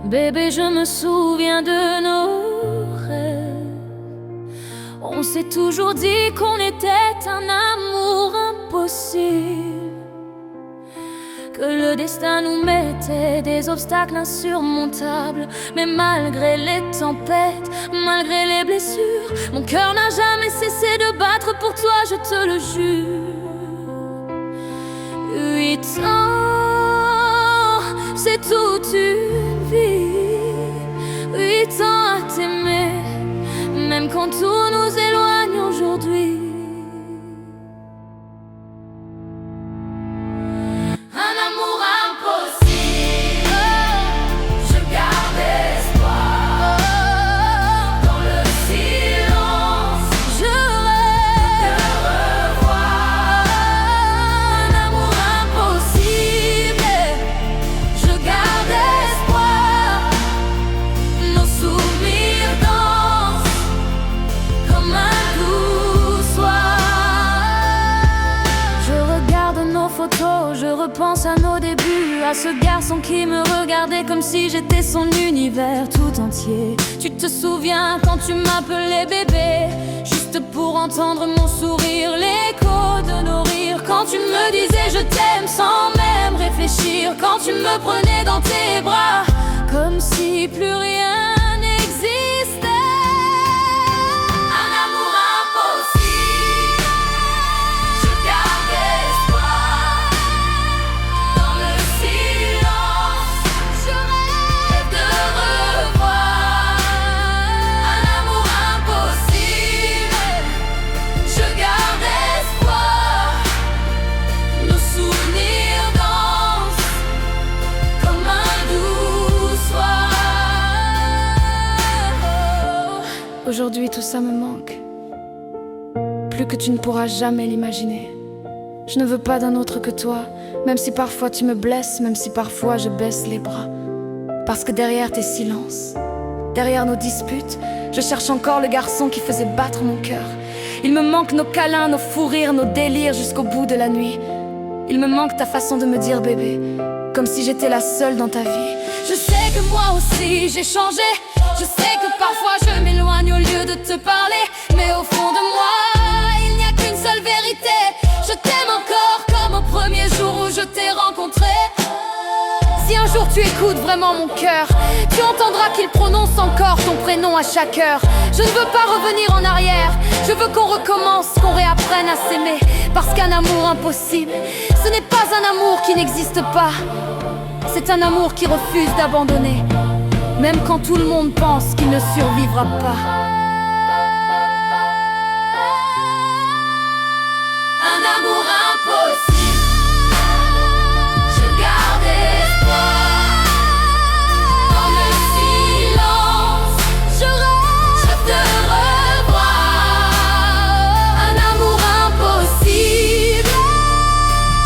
Bébé, je me souviens de nos rêves. On s'est toujours dit qu'on était un amour impossible, que le destin nous mettait des obstacles insurmontables. Mais malgré les tempêtes, malgré les blessures, mon cœur n'a jamais cessé de battre pour toi, je te le jure. 8 ans, c'est toute une vie. 8 ans à t'aimer, même quand tout nous éloigne aujourd'hui. Un amour impossible, je garde espoir. Dans le silence, je rêve de revoir. Un amour impossible, je garde espoir. Nos souvenirs dansent comme un doux soir. Je regarde nos photos, je repense à nos débuts, à ce garçon qui me regardait comme si j'étais son univers tout entier. Tu te souviens quand tu m'appelais bébé, juste pour entendre mon sourire, l'écho de nos rires. Quand tu me disais je t'aime sans même réfléchir, quand tu me prenais dans tes bras, comme si plus rien n'existait. Un amour impossible, je garde espoir. Dans le silence, je rêve de revoir. Un amour impossible, je garde espoir. Nos souvenirs dansent comme un doux soir. Aujourd'hui tout ça me manque, plus que tu ne pourras jamais l'imaginer. Je ne veux pas d'un autre que toi, même si parfois tu me blesses, même si parfois je baisse les bras. Parce que derrière tes silences, derrière nos disputes, je cherche encore le garçon qui faisait battre mon cœur. Il me manque nos câlins, nos fous rires, nos délires jusqu'au bout de la nuit. Il me manque ta façon de me dire bébé, comme si j'étais la seule dans ta vie. Je sais que moi aussi j'ai changé, je sais que parfois je m'éloigne au lieu de te parler, mais au fond de moi, il n'y a qu'une seule vérité. Je t'aime encore comme au premier jour où je t'ai rencontré. Si un jour tu écoutes vraiment mon cœur, tu entendras qu'il prononce encore ton prénom à chaque heure. Je ne veux pas revenir en arrière, je veux qu'on recommence, qu'on réapprenne à s'aimer. Parce qu'un amour impossible, ce n'est pas un amour qui n'existe pas, c'est un amour qui refuse d'abandonner, même quand tout le monde pense qu'il ne survivra pas. Un amour impossible, je garde espoir. Dans le silence, je rêve de revoir. Un amour impossible,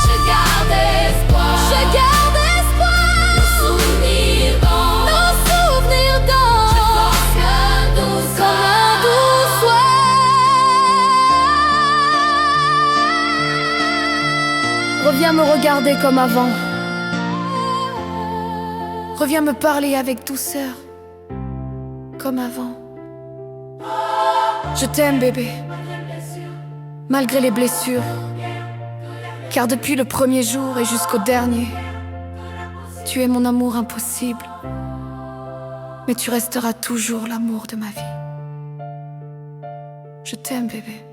je garde espoir. Je garde espoir. Nos souvenirs dansent, je pense qu'un doux soir. Reviens me regarder comme avant. Reviens me parler avec douceur, comme avant. Je t'aime bébé, malgré les blessures, car depuis le premier jour et jusqu'au dernier, tu es mon amour impossible, mais tu resteras toujours l'amour de ma vie. Je t'aime bébé.